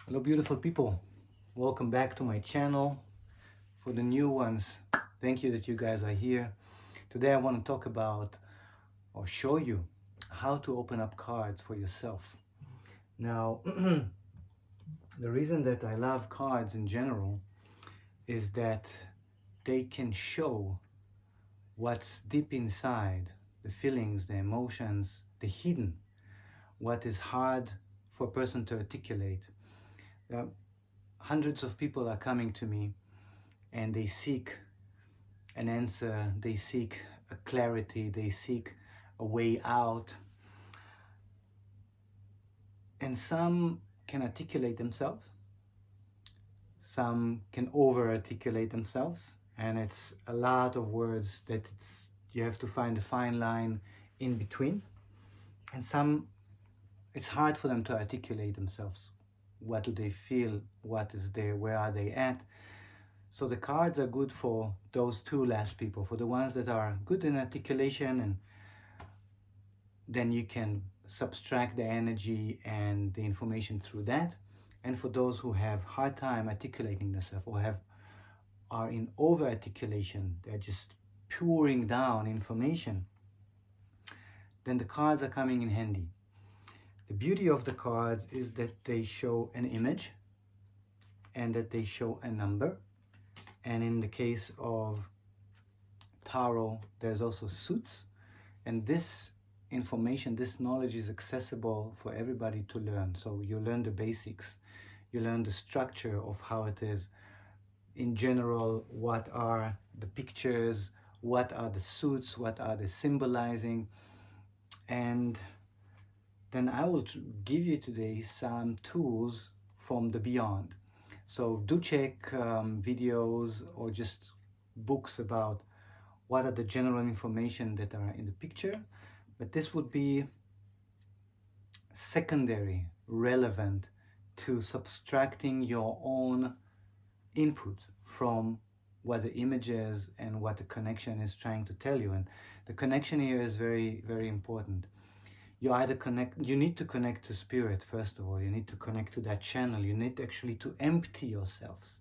Hello beautiful people, welcome back to my channel. For the new ones, thank you that you guys are here. Today I want to talk about or show you how to open up cards for yourself. Now the reason that I love cards in general is that they can show what's deep inside, the feelings, the emotions, the hidden, what is hard for a person to articulate. uh, Hundreds of people are coming to me and they seek an answer, they seek a clarity, they seek a way out. And some can articulate themselves, some can over articulate themselves, and it's a lot of words that you have to find a fine line in between. And some, it's hard for them to articulate themselves. What do they feel? What is there? Where are they at? So the cards are good for those two last people, for the ones that are good in articulation, and then you can subtract the energy and the information through that. And for those who have hard time articulating themselves or are in over articulation, they're just pouring down information, then the cards are coming in handy. The beauty of the cards is that they show an image and that they show a number. And in the case of tarot, there's also suits. And this information, this knowledge is accessible for everybody to learn. So you learn the basics, you learn the structure of how it is. In general, what are the pictures, what are the suits, what are they symbolizing. And then I will give you today some tools from the beyond. So do check videos or just books about what are the general information that are in the picture, but this would be secondary, relevant to subtracting your own input from what the image is and what the connection is trying to tell you. And the connection here is very, very important. You need to connect to spirit. First of all, you need to connect to that channel. You need actually to empty yourselves.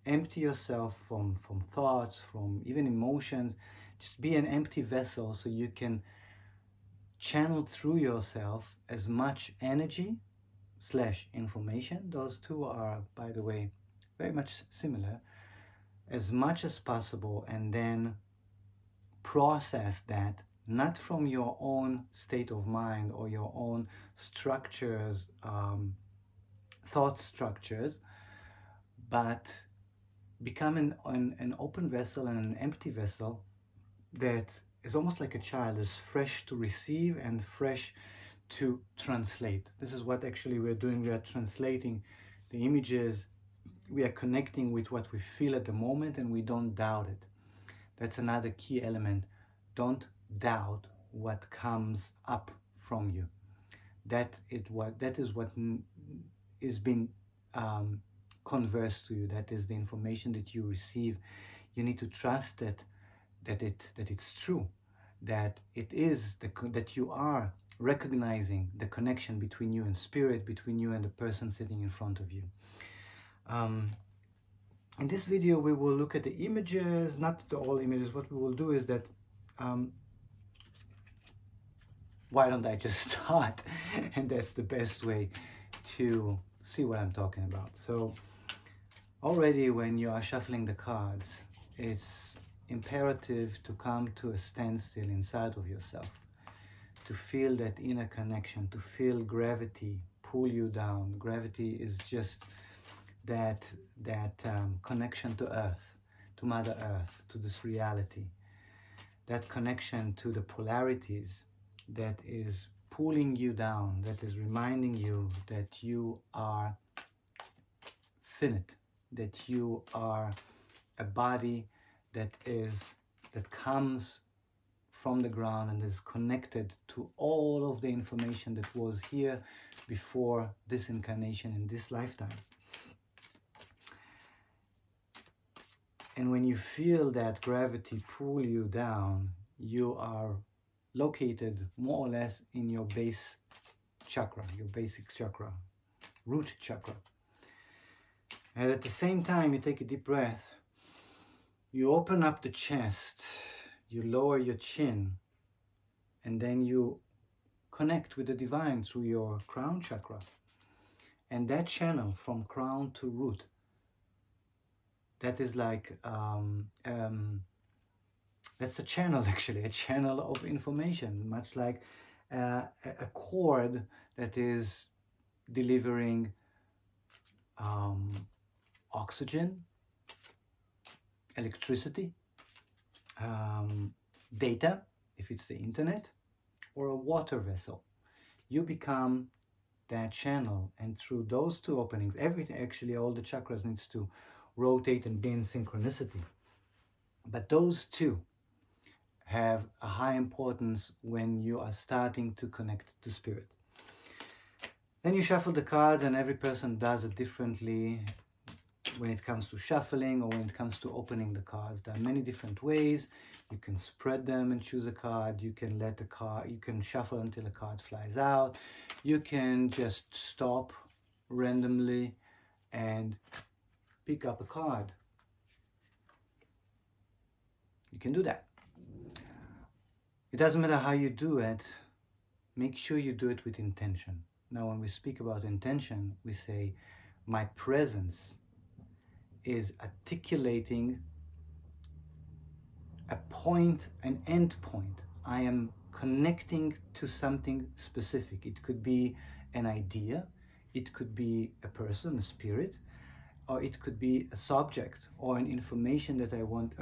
Empty yourself from thoughts, from even emotions. Just be an empty vessel so you can channel through yourself as much energy slash information. Those two are, by the way, very much similar, as much as possible, and then process that not from your own state of mind or your own structures, thought structures, but become an open vessel and an empty vessel that is almost like a child, is fresh to receive and fresh to translate. This is what actually we're doing. We are translating the images, we are connecting with what we feel at the moment, and we don't doubt it. That's another key element. Don't doubt what comes up from you. That is what is being conversed to you. That is the information that you receive. You need to trust that it's true, that it is that you are recognizing the connection between you and spirit, between you and the person sitting in front of you. In this video, we will look at the images, not the all images. What we will do is that, why don't I just start? And that's the best way to see what I'm talking about. So already when you are shuffling the cards, it's imperative to come to a standstill inside of yourself, to feel that inner connection, to feel gravity pull you down. Gravity is just that connection to earth, to Mother Earth, to this reality, that connection to the polarities that is pulling you down, that is reminding you that you are finite, that you are a body that comes from the ground and is connected to all of the information that was here before this incarnation in this lifetime. And when you feel that gravity pull you down, you are located more or less in your base chakra, your basic chakra, root chakra. And at the same time, you take a deep breath, you open up the chest, you lower your chin, and then you connect with the divine through your crown chakra. And that channel from crown to root, that is like, that's a channel actually, a channel of information, much like a cord that is delivering oxygen, electricity, data, if it's the internet, or a water vessel. You become that channel, and through those two openings, everything, actually all the chakras needs to rotate and be in synchronicity. But those two have a high importance when you are starting to connect to spirit. Then you shuffle the cards, and every person does it differently when it comes to shuffling or when it comes to opening the cards. There are many different ways. You can spread them and choose a card. You can let the card, you can shuffle until a card flies out. You can just stop randomly and pick up a card. You can do that. It doesn't matter how you do it. Make sure you do it with intention. Now, when we speak about intention, we say, my presence is articulating a point, an end point. I am connecting to something specific. It could be an idea, it could be a person, a spirit, or it could be a subject or an information that I want,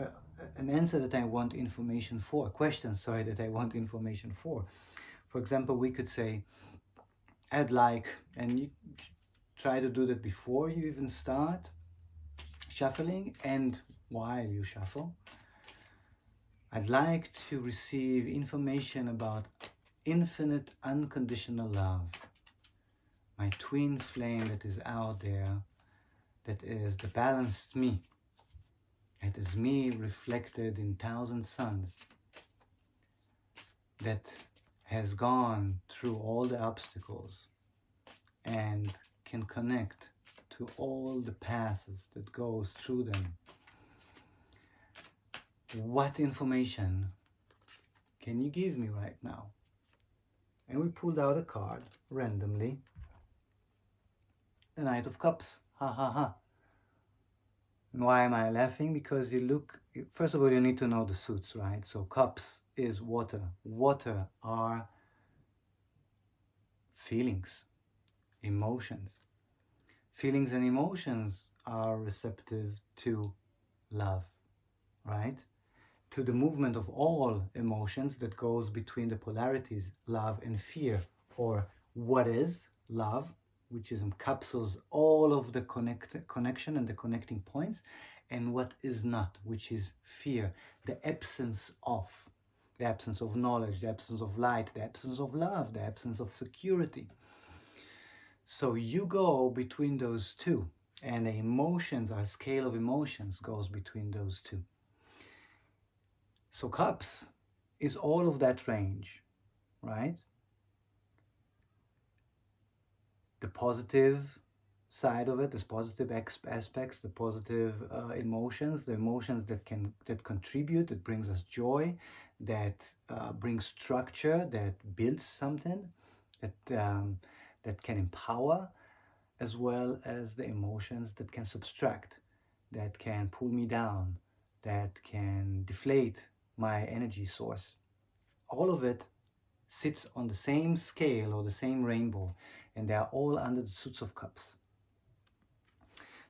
an answer that I want information for, a question, sorry, that I want information for. For example, we could say, I'd like, and you try to do that before you even start shuffling and while you shuffle. I'd like to receive information about infinite unconditional love, my twin flame that is out there, that is the balanced me. It is me reflected in 1,000 suns, that has gone through all the obstacles and can connect to all the paths that goes through them. What information can you give me right now? And we pulled out a card randomly. The Knight of Cups. Ha ha ha. And why am I laughing? Because you look, first of all, you need to know the suits, right? So cups is water. Water are feelings, emotions. Feelings and emotions are receptive to love, right? To the movement of all emotions that goes between the polarities, love and fear, or what is love, which is encapsulates all of the connection and the connecting points, and what is not, which is fear, the absence of knowledge, the absence of light, the absence of love, the absence of security. So you go between those two, and the emotions, our scale of emotions goes between those two. So cups is all of that range, right? The positive side of it, the positive aspects, the positive emotions, the emotions that contribute, that brings us joy, that brings structure, that builds something, that can empower, as well as the emotions that can subtract, that can pull me down, that can deflate my energy source. All of it sits on the same scale or the same rainbow, and they are all under the suits of cups.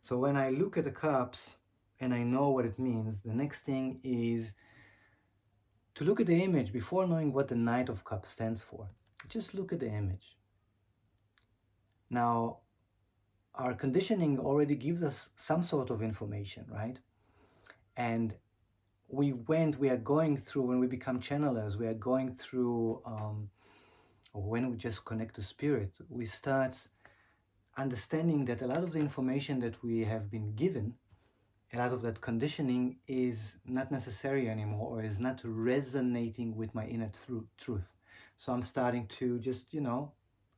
So when I look at the cups and I know what it means, the next thing is to look at the image before knowing what the Knight of Cups stands for. Just look at the image. Now, our conditioning already gives us some sort of information, right? And we are going through, when we become channelers, we are going through, or when we just connect to spirit, we start understanding that a lot of the information that we have been given, a lot of that conditioning is not necessary anymore, or is not resonating with my inner truth. So I'm starting to just,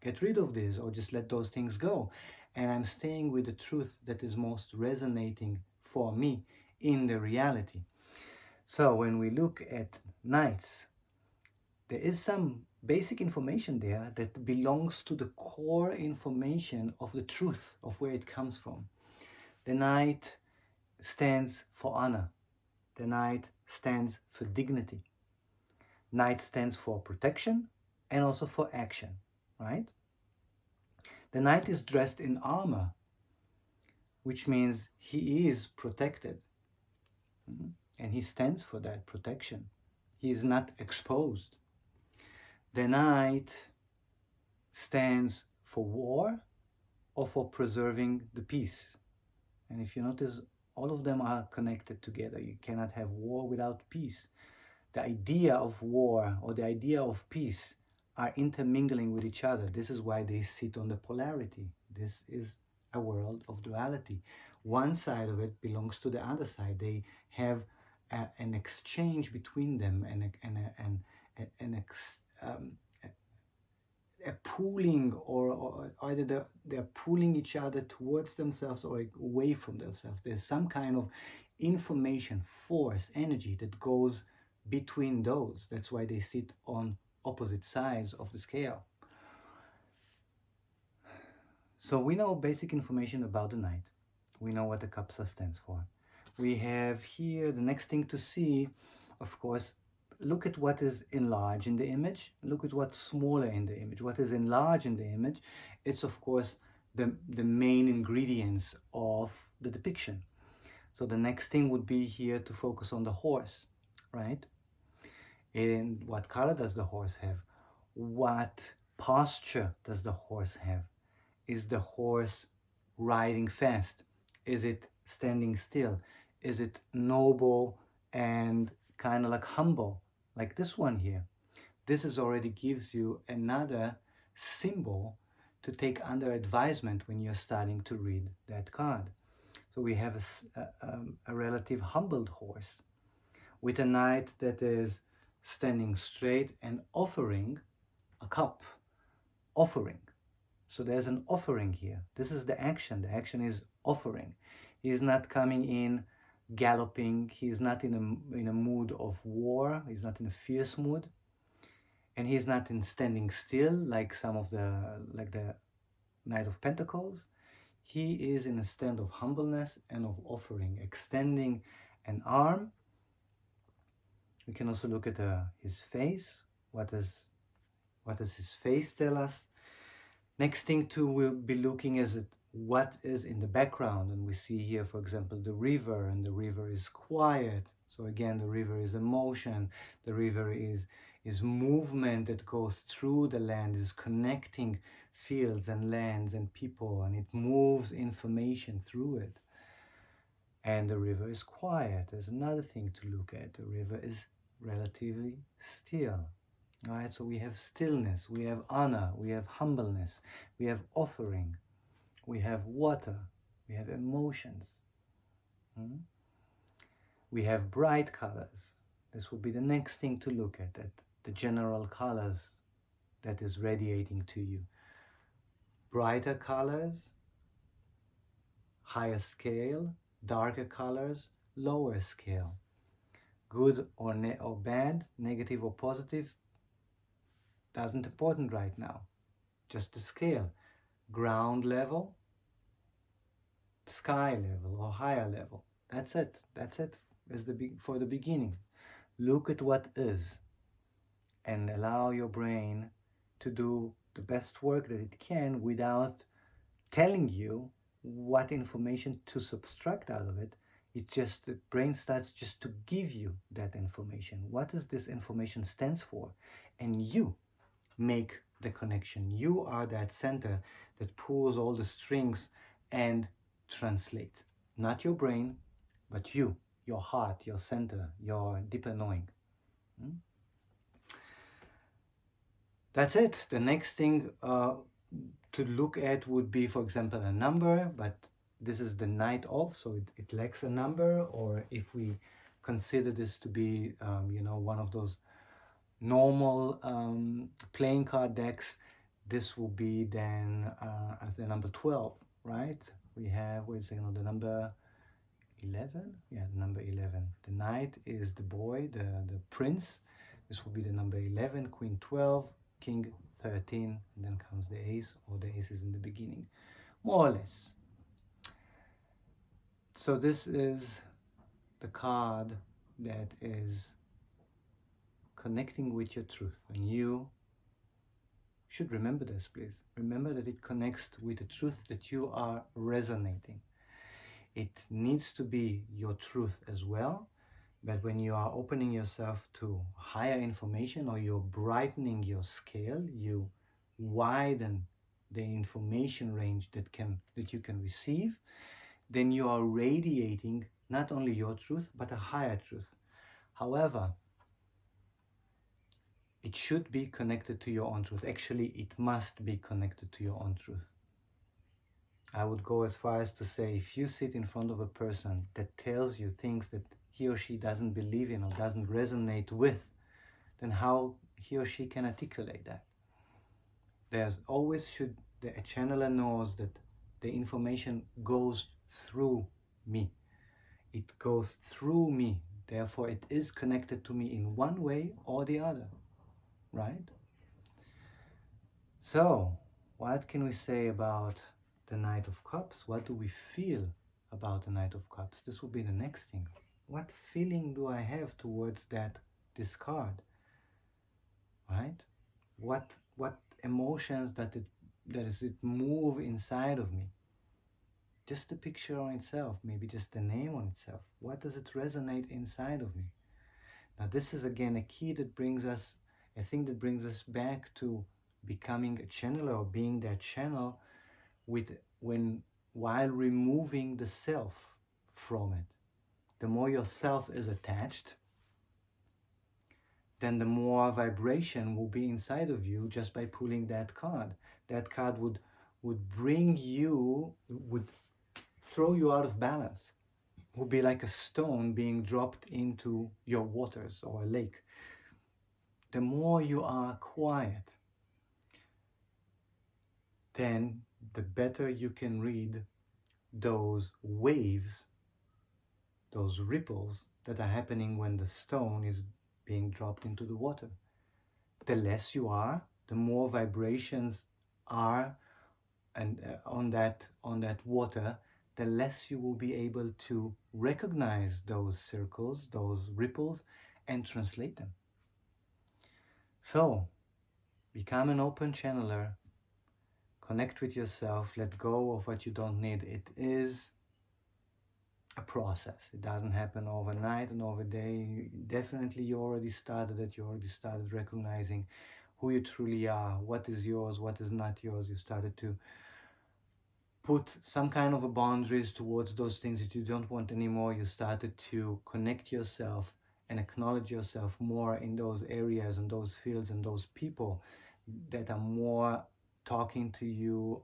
get rid of this, or just let those things go. and I'm staying with the truth that is most resonating for me in the reality. So when we look at nights, there is some basic information there that belongs to the core information of the truth of where it comes from. The night stands for honor. The night stands for dignity. Night stands for protection and also for action, right? The knight is dressed in armor, which means he is protected. And he stands for that protection. He is not exposed. The knight stands for war or for preserving the peace. And if you notice, all of them are connected together. You cannot have war without peace. The idea of war or the idea of peace are intermingling with each other. This is why they sit on the polarity. This is a world of duality. One side of it belongs to the other side. They have an exchange between them and a pulling, or either they're pulling each other towards themselves or away from themselves. There's some kind of information, force, energy that goes between those. That's why they sit on opposite sides of the scale. So we know basic information about the knight. We know what the kapsa stands for. We have here the next thing to see, of course, look at what is enlarged in the image. Look at what's smaller in the image. What is enlarged in the image, it's of course the main ingredients of the depiction. So the next thing would be here to focus on the horse, right? And what color does the horse have? What posture does the horse have? Is the horse riding fast? Is it standing still? Is it noble and kind of like humble, like this one here? This is already gives you another symbol to take under advisement when you're starting to read that card. So we have a relative humbled horse with a knight that is standing straight and offering a cup, offering. So there's an offering here. This is the action. The action is offering. He is not coming in galloping. He is not in a mood of war. He's not in a fierce mood. And he's not in standing still like the Knight of Pentacles. He is in a stand of humbleness and of offering, extending an arm. We can also look at his face. What does his face tell us? Next thing too, we'll be looking is at what is in the background. And we see here, for example, the river, and the river is quiet. So again, the river is emotion. The river is movement that goes through the land, is connecting fields and lands and people, and it moves information through it. And the river is quiet. There's another thing to look at. The river is relatively still. Right, so we have stillness, we have honor, we have humbleness, we have offering, we have water, we have emotions. We have bright colors. This will be the next thing to look at the general colors that is radiating to you. Brighter colors, higher scale, darker colors, lower scale. Good or bad, negative or positive, doesn't important right now. Just the scale. Ground level, sky level, or higher level. That's it. That's it for the beginning. Look at what is and allow your brain to do the best work that it can without telling you what information to subtract out of it. It just, the brain starts just to give you that information. What does this information stands for? And you make the connection. You are that center that pulls all the strings and translate. Not your brain, but you, your heart, your center, your deeper knowing. That's it. The next thing to look at would be, for example, a number, but this is the Knight of, so it lacks a number. Or if we consider this to be, one of those normal playing card decks, this will be then the number 12. right? We have, wait a second, the number 11? Yeah, the number 11. The knight is the boy, the prince. This will be the number 11, queen 12, king 13, and then comes the ace, or the ace is in the beginning, more or less. So this is the card that is connecting with your truth, and you should remember this, please. Remember that it connects with the truth that you are resonating. It needs to be your truth as well, but when you are opening yourself to higher information, or you're brightening your scale, you widen the information range that you can receive, then you are radiating not only your truth but a higher truth. However, it should be connected to your own truth. Actually, it must be connected to your own truth. I would go as far as to say, if you sit in front of a person that tells you things that he or she doesn't believe in or doesn't resonate with, then how he or she can articulate that? There's always a channeler knows that the information goes through me. It goes through me. Therefore, it is connected to me in one way or the other, right? So, what can we say about the Knight of Cups? What do we feel about the Knight of Cups? This will be the next thing. What feeling do I have towards this card? Right? What emotions does it move inside of me? Just the picture on itself, maybe just the name on itself. What does it resonate inside of me? Now this is again a key that brings us, a thing that brings us back to becoming a channeler, or being that channel while removing the self from it. The more your self is attached, then the more vibration will be inside of you just by pulling that card. That card would throw you out of balance. Would be like a stone being dropped into your waters or a lake. The more you are quiet, then the better you can read those waves, those ripples that are happening when the stone is being dropped into the water. The less you are, the more vibrations are and on that water, the less you will be able to recognize those circles, those ripples, and translate them. So, become an open channeler, connect with yourself, let go of what you don't need. It is a process. It doesn't happen overnight and over day. Definitely you already started it. You already started recognizing who you truly are, what is yours, what is not yours. You started to put some kind of a boundaries towards those things that you don't want anymore. You started to connect yourself and acknowledge yourself more in those areas and those fields and those people that are more talking to you,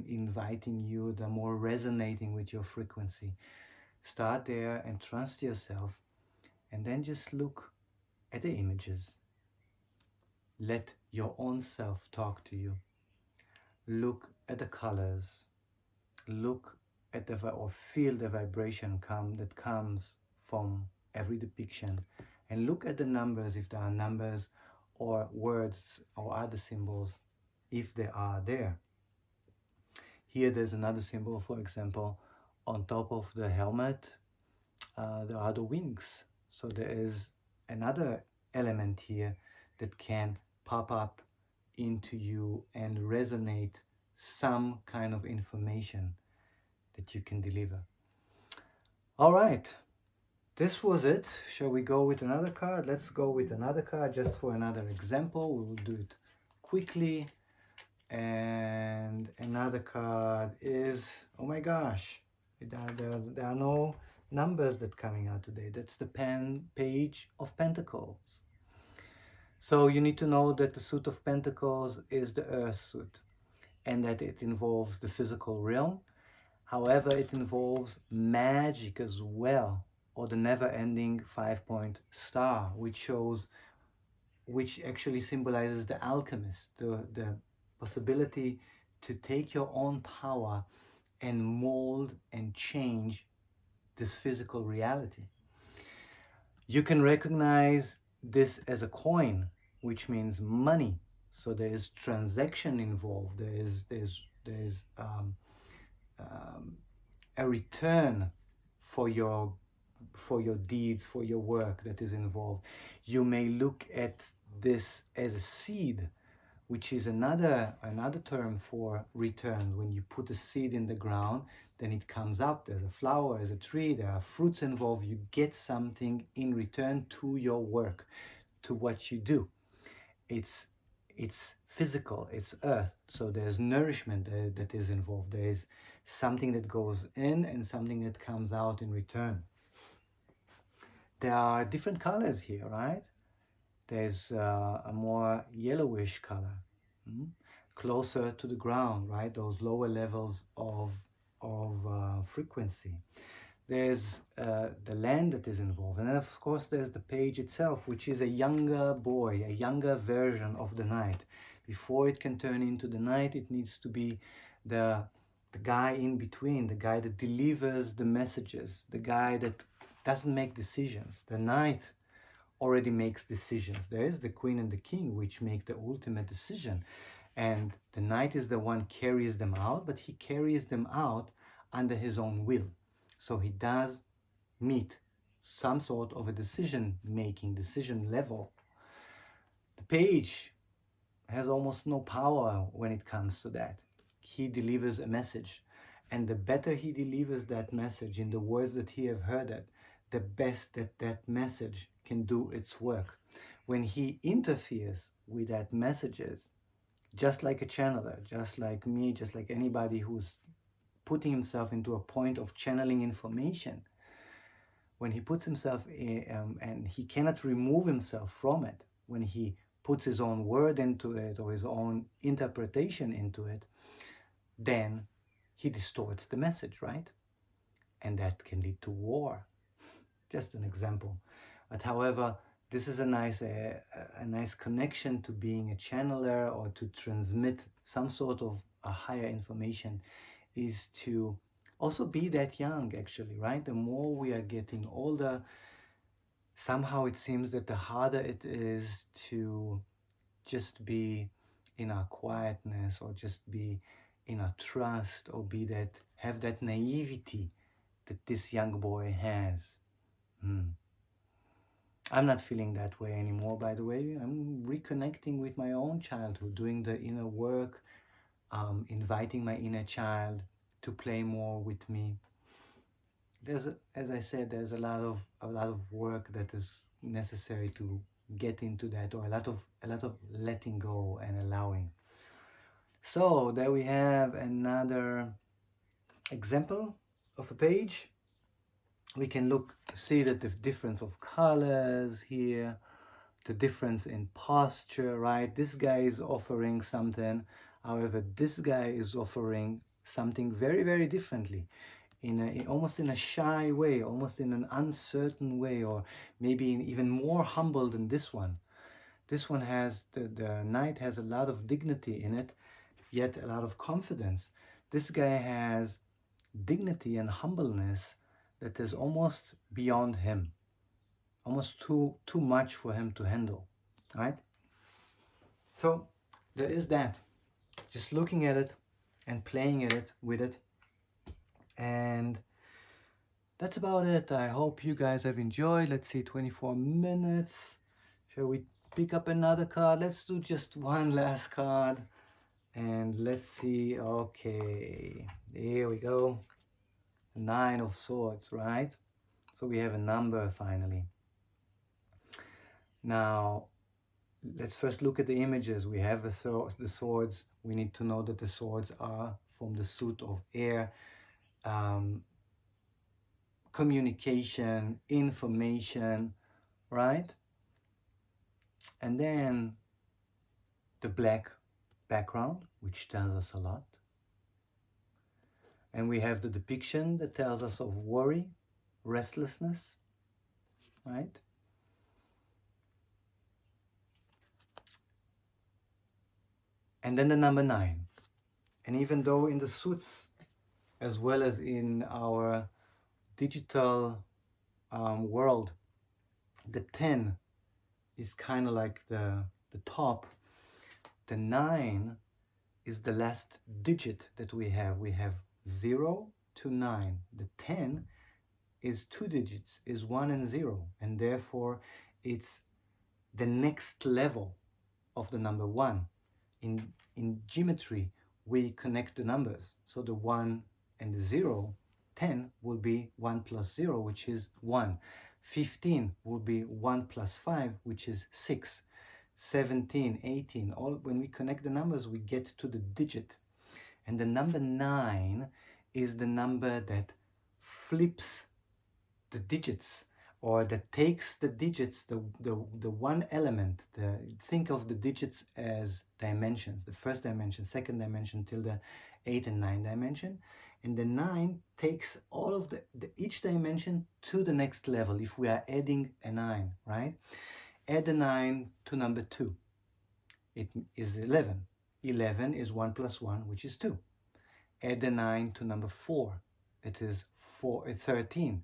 inviting you, they're more resonating with your frequency. Start there and trust yourself, and then just look at the images. Let your own self talk to you. Look at the colors. Look at or feel the vibration that comes from every depiction, and look at the numbers, if there are numbers or words or other symbols, if they are there. Here there's another symbol, for example, on top of the helmet, there are the wings. So there is another element here that can pop up into you and resonate some kind of information that you can deliver. All right, this was it. Shall we go with another card? Let's go with another card just for another example. We will do it quickly. And another card is, oh my gosh, there are no numbers that coming out today. That's the Page of Pentacles. So you need to know that the suit of Pentacles is the Earth suit, and that it involves the physical realm. However, it involves magic as well, or the never-ending 5-point star, which actually symbolizes the alchemist, the possibility to take your own power and mold and change this physical reality. You can recognize this as a coin, which means money. So there is transaction involved. There is a return for your deeds, for your work that is involved. You may look at this as a seed, which is another term for return. When you put a seed in the ground, then it comes up. There's a flower, there's a tree, there are fruits involved. You get something in return to your work, to what you do. It's physical, it's earth. So there's nourishment that is involved. There is something that goes in and something that comes out in return. There are different colors here, right? There's a more yellowish color, closer to the ground, right? Those lower levels of frequency. There's the land that is involved, and then of course there's the page itself, which is a younger boy, a younger version of the knight. Before it can turn into the knight, it needs to be the guy in between, the guy that delivers the messages, the guy that doesn't make decisions. The knight already makes decisions. There is the queen and the king, which make the ultimate decision, and the knight is the one carries them out, but he carries them out under his own will. So he does meet some sort of a decision level. The page has almost no power when it comes to that. He delivers a message, and the better he delivers that message in the words that he have heard it, the best that message can do its work. When he interferes with that messages, just like a channeler, just like me, just like anybody who's putting himself into a point of channeling information, when he puts himself in, and he cannot remove himself from it, when he puts his own word into it or his own interpretation into it, then he distorts the message, right? And that can lead to war. Just an example. But however, this is a nice connection to being a channeler, or to transmit some sort of a higher information, is to also be that young, actually, right? The more we are getting older, somehow it seems that the harder it is to just be in our quietness, or just be in our trust, or have that naivety that this young boy has. I'm not feeling that way anymore, by the way. I'm reconnecting with my own childhood, doing the inner work, inviting my inner child to play more with me. As I said, there's a lot of work that is necessary to get into that, or a lot of letting go and allowing. So there we have another example of a page. We can see that the difference of colors here, the difference in posture, right? This guy is offering something, however, this guy is offering something very, very differently, almost in a shy way, almost in an uncertain way, or maybe even more humble than this one. This one has, the knight has a lot of dignity in it, yet a lot of confidence. This guy has dignity and humbleness that is almost beyond him, almost too much for him to handle, right? So there is that, just looking at it and playing with it, and that's about it. I hope you guys have enjoyed. Let's see, 24 minutes. Shall we pick up another card? Let's do just one last card, and let's see. Okay, here we go. 9 of Swords, right? So we have a number finally. Now, let's first look at the images. We have the swords. We need to know that the swords are from the suit of air. Communication, information, right? And then the black background, which tells us a lot. And we have the depiction that tells us of worry, restlessness, right? And then the number 9. And even though in the suits as well as in our digital world, the 10 is kind of like the top. The 9 is the last digit that we have. We have 0 to 9. The 10 is 2 digits, is 1 and 0, and therefore it's the next level of the number 1. In geometry, we connect the numbers. So the 1 and the 0, 10 will be 1 plus 0, which is 1. 15 will be 1 plus 5, which is 6. 17, 18, all when we connect the numbers, we get to the digit. And the number 9 is the number that flips the digits, or that takes the digits, the one element. Think of the digits as dimensions, the first dimension, second dimension, till the 8 and 9 dimension. And the 9 takes all of each dimension to the next level. If we are adding a 9, right? Add a 9 to number 2. It is 11. 11 is 1 plus 1, which is 2. Add a 9 to number 4. It is 13.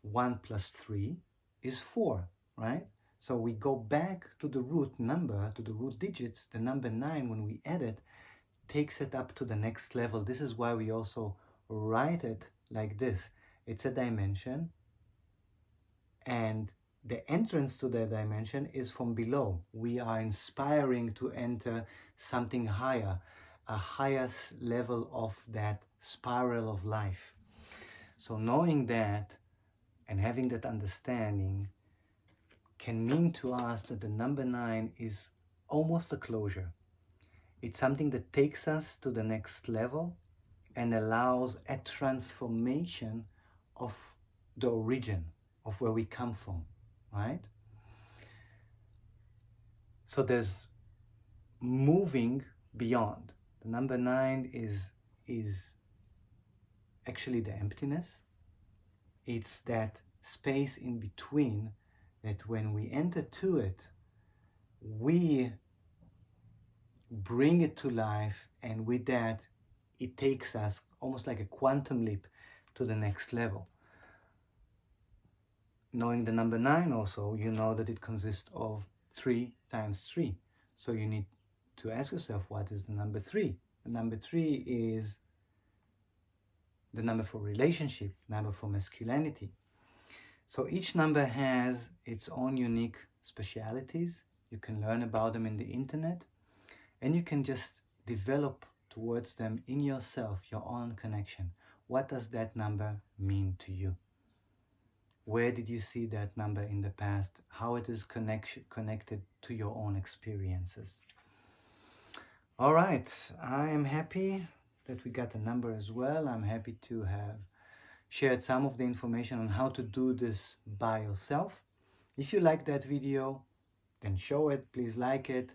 1 plus 3 is 4, right? So we go back to the root number, to the root digits. The number 9, when we add it, takes it up to the next level. This is why we also write it like this. It's a dimension, and the entrance to that dimension is from below. We are inspiring to enter something higher, a higher level of that spiral of life. So knowing that and having that understanding can mean to us that the number 9 is almost a closure. It's something that takes us to the next level and allows a transformation of the origin, of where we come from, right? So there's moving beyond. The number 9 is actually the emptiness. It's that space in between, that when we enter to it, we bring it to life, and with that, it takes us almost like a quantum leap to the next level. Knowing the number 9 also, you know that it consists of 3 times 3. So you need to ask yourself, what is the number 3? The number 3 is the number for relationship, number for masculinity. So each number has its own unique specialities. You can learn about them in the internet, and you can just develop towards them in yourself, your own connection. What does that number mean to you? Where did you see that number in the past? How it is connected to your own experiences? All right, I am happy that we got a number as well. I'm happy to have shared some of the information on how to do this by yourself. If you like that video, then show it, please like it.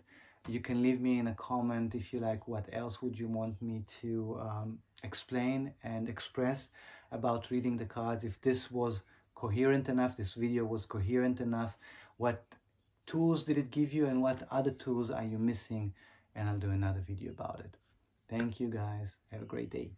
You can leave me in a comment if you like, what else would you want me to explain and express about reading the cards. If this was coherent enough, this video was coherent enough, what tools did it give you and what other tools are you missing, and I'll do another video about it. Thank you guys, have a great day.